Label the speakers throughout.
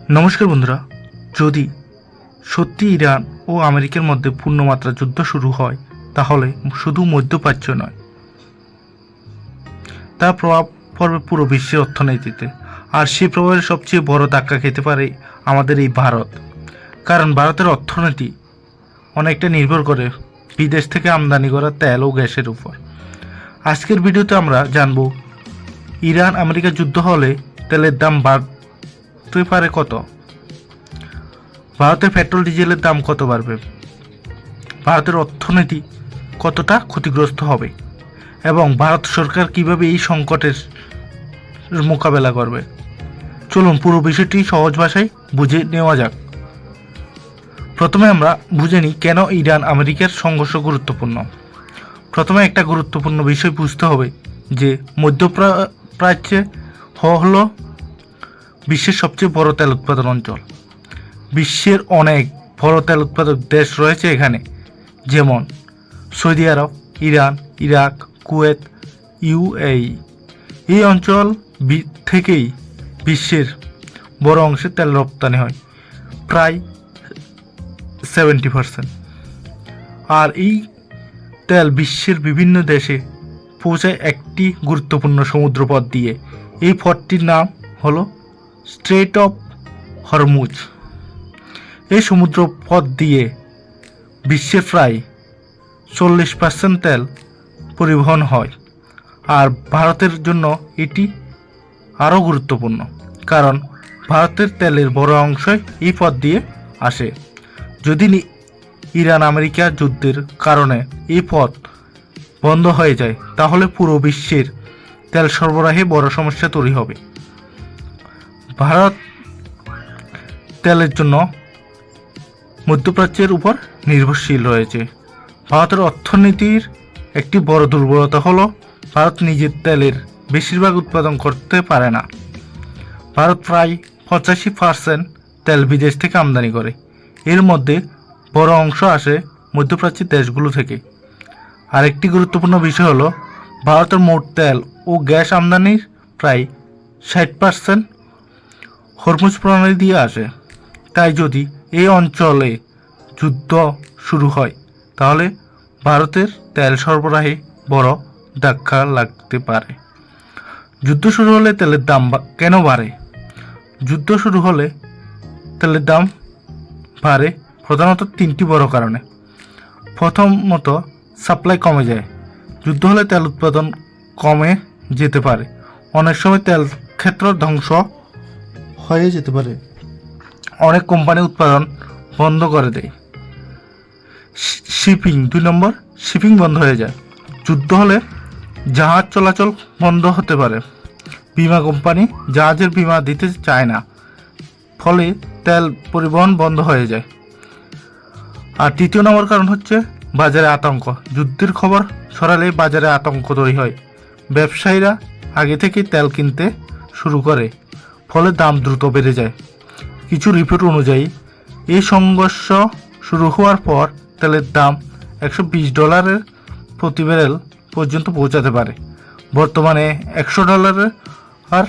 Speaker 1: নমস্কার বন্ধুরা, যদি সত্যি ইরান ও আমেরিকার মধ্যে পূর্ণমাত্রা যুদ্ধ শুরু হয় তাহলে শুধু মধ্যপ্রাচ্য নয়, তার প্রভাব পড়বে পুরো বিশ্বের অর্থনীতিতে। আর সেই প্রভাবের সবচেয়ে বড় ধাক্কা খেতে পারে আমাদের এই ভারত, কারণ ভারতের অর্থনীতি অনেকটা নির্ভর করে বিদেশ থেকে আমদানি করা তেল ও গ্যাসের উপর। আজকের ভিডিওতে আমরা জানব ইরান আমেরিকা যুদ্ধ হলে তেলের দাম বাড়তে পারে কত, ভারতের পেট্রোল ডিজেলের দাম কত বাড়বে, ভারতের অর্থনীতি কতটা ক্ষতিগ্রস্ত হবে এবং ভারত সরকার কিভাবে এই সংকটের মোকাবেলা করবে। চলুন পুরো বিষয়টি সহজ ভাষায় বুঝে নেওয়া যাক। প্রথমে আমরা বুঝে নিই কেন ইরান আমেরিকার সংঘর্ষ গুরুত্বপূর্ণ। প্রথমে একটা গুরুত্বপূর্ণ বিষয় বুঝতে হবে যে মধ্যপ্রাচ্যে হলো বিশ্বের সবচেয়ে বড় তেল উৎপাদন অঞ্চল। বিশ্বের অনেক বড় তেল উৎপাদক দেশ রয়েছে এখানে, যেমন সৌদি আরব, ইরান, ইরাক, কুয়েত, ইউএই। এই অঞ্চল থেকেই বিশ্বের বড় অংশে তেল রপ্তানি হয়, প্রায় 70%। আর এই তেল বিশ্বের বিভিন্ন দেশে পৌঁছায় একটি গুরুত্বপূর্ণ সমুদ্রপথ দিয়ে। এই পথটির নাম হলো স্ট্রেট অফ হরমুজ। এই সমুদ্র পথ দিয়ে বিশ্বের প্রায় 40% তেল পরিবহন হয়। আর ভারতের জন্য এটি আরও গুরুত্বপূর্ণ, কারণ ভারতের তেলের বড় অংশই এই পথ দিয়ে আসে। যদি ইরান আমেরিকা যুদ্ধের কারণে এই পথ বন্ধ হয়ে যায় তাহলে পুরো বিশ্বের তেল সরবরাহে বড় সমস্যা তৈরি হবে। ভারত তেলের জন্য মধ্যপ্রাচ্যের উপর নির্ভরশীল রয়েছে। ভারতের অর্থনীতির একটি বড় দুর্বলতা হলো ভারত নিজের তেলের বেশিরভাগ উৎপাদন করতে পারে না। ভারত প্রায় 85% তেল বিদেশ থেকে আমদানি করে। এর মধ্যে বড় অংশ আসে মধ্যপ্রাচ্যের দেশগুলো থেকে। আরেকটি গুরুত্বপূর্ণ বিষয় হলো ভারতের মোট তেল ও গ্যাস আমদানির প্রায় 60% হরমুজ প্রণালী দিয়ে আসে। তাই যদি এই অঞ্চলে যুদ্ধ শুরু হয় তাহলে ভারতের তেল সরবরাহে বড় ধাক্কা লাগতে পারে। যুদ্ধ শুরু হলে তেলের দাম কেন বাড়ে? যুদ্ধ শুরু হলে তেলের দাম বাড়ে প্রধানত তিনটি বড় কারণে। প্রথমত, সাপ্লাই কমে যায়। যুদ্ধ হলে তেল উৎপাদন কমে যেতে পারে। অনেক সময় তেল ক্ষেত্র ধ্বংস হয়ে যেতে পারে। অনেক কোম্পানি উৎপাদন বন্ধ করে দেয়। শিপিং, 2 নম্বর, শিপিং বন্ধ হয়ে যায়। যুদ্ধ হলে জাহাজ চলাচল বন্ধ হতে পারে। বিমা কোম্পানি জাহাজের বিমা দিতে চায় না, ফলে তেল পরিবহন বন্ধ হয়ে যায়। আর 3 নম্বর কারণ হচ্ছে বাজারে আতঙ্ক। যুদ্ধের খবর ছড়ালে বাজারে আতঙ্ক তৈরি হয়। ব্যবসায়ীরা আগে থেকে তেল কিনতে শুরু করে, ফলে দাম দ্রুত বেড়ে যায়। কিছু রিপোর্ট অনুযায়ী এই সংঘর্ষ শুরু হওয়ার পর তেলের দাম $120 প্রতি ব্যারেল পর্যন্ত পৌঁছাতে পারে। বর্তমানে $100 আর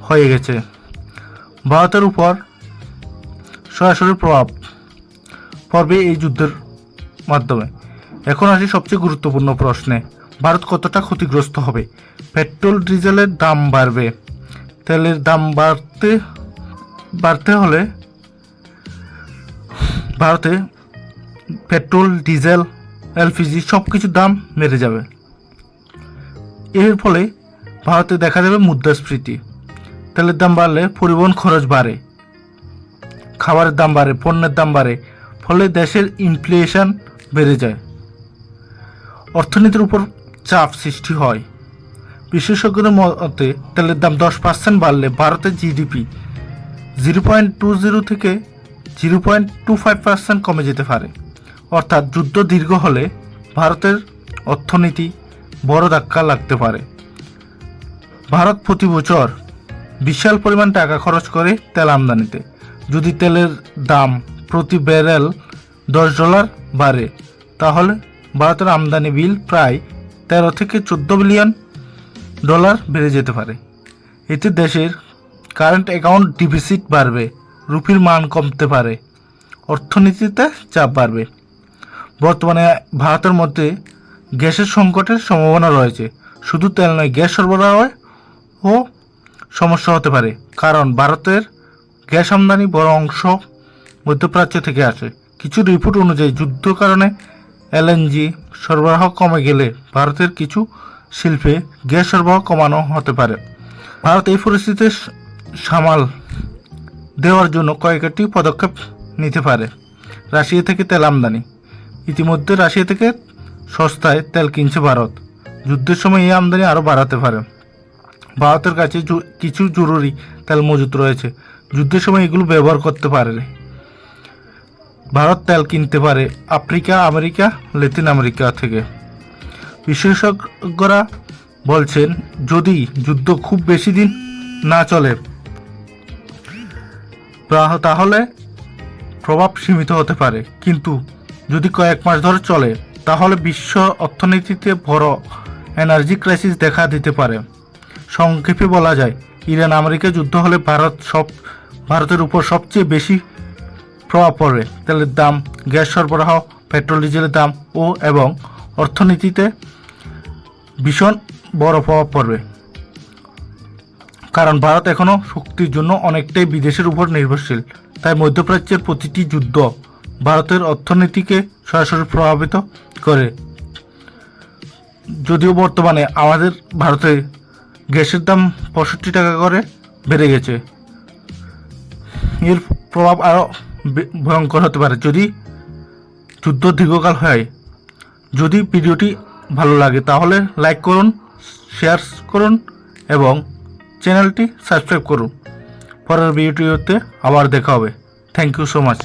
Speaker 1: হয়ে গেছে। ভারতের উপর সরাসরি প্রভাব পড়বে এই যুদ্ধের মাধ্যমে। এখন আসি সবচেয়ে গুরুত্বপূর্ণ প্রশ্নে, ভারত কতটা ক্ষতিগ্রস্ত হবে? পেট্রোল ডিজেলের দাম বাড়বে। তেলের দাম বাড়তে হলে ভারতে পেট্রোল, ডিজেল, এলপিজি সব কিছুর দাম বেড়ে যাবে। এর ফলে ভারতে দেখা যাবে মুদ্রাস্ফীতি। তেলের দাম বাড়লে পরিবহন খরচ বাড়ে, খাবারের দাম বাড়ে, পণ্যের দাম বাড়ে, ফলে দেশের ইনফ্লেশন বেড়ে যায়। অর্থনীতির উপর চাপ সৃষ্টি হয়। বিশেষজ্ঞদের মতে তেলের দাম 10% বাড়লে ভারতের জিডিপি 0.20 থেকে 0.25% কমে যেতে পারে। অর্থাৎ যুদ্ধ দীর্ঘ হলে ভারতের অর্থনীতি বড় ধাক্কা লাগতে পারে। ভারত প্রতি বছর বিশাল পরিমাণ টাকা খরচ করে তেল আমদানিতে। যদি তেলের দাম প্রতি ব্যারেল $10 বাড়ে তাহলে ভারতের আমদানি বিল প্রায় 13 থেকে 14 বিলিয়ন ডলার বেড়ে যেতে পারে। এতে দেশের কারেন্ট অ্যাকাউন্ট ডিফিসিট বাড়বে, রুপির মান কমতে পারে, অর্থনীতিতে চাপ বাড়বে। বর্তমানে ভারতের মধ্যে গ্যাসের সংকটের সম্ভাবনা রয়েছে। শুধু তেল নয়, গ্যাস সরবরাহও সমস্যা হতে পারে, কারণ ভারতের গ্যাস আমদানি বড় অংশ মধ্যপ্রাচ্য থেকে আসে। কিছু রিপোর্ট অনুযায়ী যুদ্ধ কারণে এলএনজি সরবরাহ কমে গেলে ভারতের কিছু শিল্পে গ্যাস সরবরাহ কমানো হতে পারে। ভারত এই পরিস্থিতিতে সামাল দেওয়ার জন্য কয়েকটি পদক্ষেপ নিতে পারে। রাশিয়া থেকে তেল আমদানি। ইতিমধ্যে রাশিয়া থেকে সস্তায় তেল কিনছে ভারত। যুদ্ধের সময় এই আমদানি আরও বাড়াতে পারে। ভারতের কাছে কিছু জরুরি তেল মজুত রয়েছে, যুদ্ধের সময় এগুলো ব্যবহার করতে পারে। ভারত তেল কিনতে পারে আফ্রিকা, আমেরিকা, লাতিন আমেরিকা থেকে। বিশেষজ্ঞরা বলছেন, যদি যুদ্ধ খুব বেশি দিন না চলে তাহলে প্রভাব সীমিত হতে পারে, কিন্তু যদি কয়েক মাস ধরে চলে তাহলে বিশ্ব অর্থনীতিতে বড় এনার্জি ক্রাইসিস দেখা দিতে পারে। সংক্ষেপে বলা যায়, ইরান আমেরিকা যুদ্ধ হলে ভারতের উপর সবচেয়ে বেশি প্রভাব পড়বে। তেলের দাম, গ্যাস সরবরাহ, পেট্রোল ডিজেলের দাম এবং অর্থনীতিতে ভীষণ বড় প্রভাব পড়বে, কারণ ভারত এখনও শক্তির জন্য অনেকটাই বিদেশের উপর নির্ভরশীল। তাই মধ্যপ্রাচ্যের প্রতিটি যুদ্ধ ভারতের অর্থনীতিকে সরাসরি প্রভাবিত করে। যদিও বর্তমানে আমাদের ভারতে গ্যাসের দাম 65 টাকা করে বেড়ে গেছে, এর প্রভাব আরও ভয়ঙ্কর হতে পারে যদি যুদ্ধ দীর্ঘকাল হয়। যদি ভিডিওটি ভালো লাগে তাহলে লাইক করুন, শেয়ার করুন এবং চ্যানেলটি সাবস্ক্রাইব করুন। পরের ভিডিওতে আবার দেখা হবে। Thank you so much.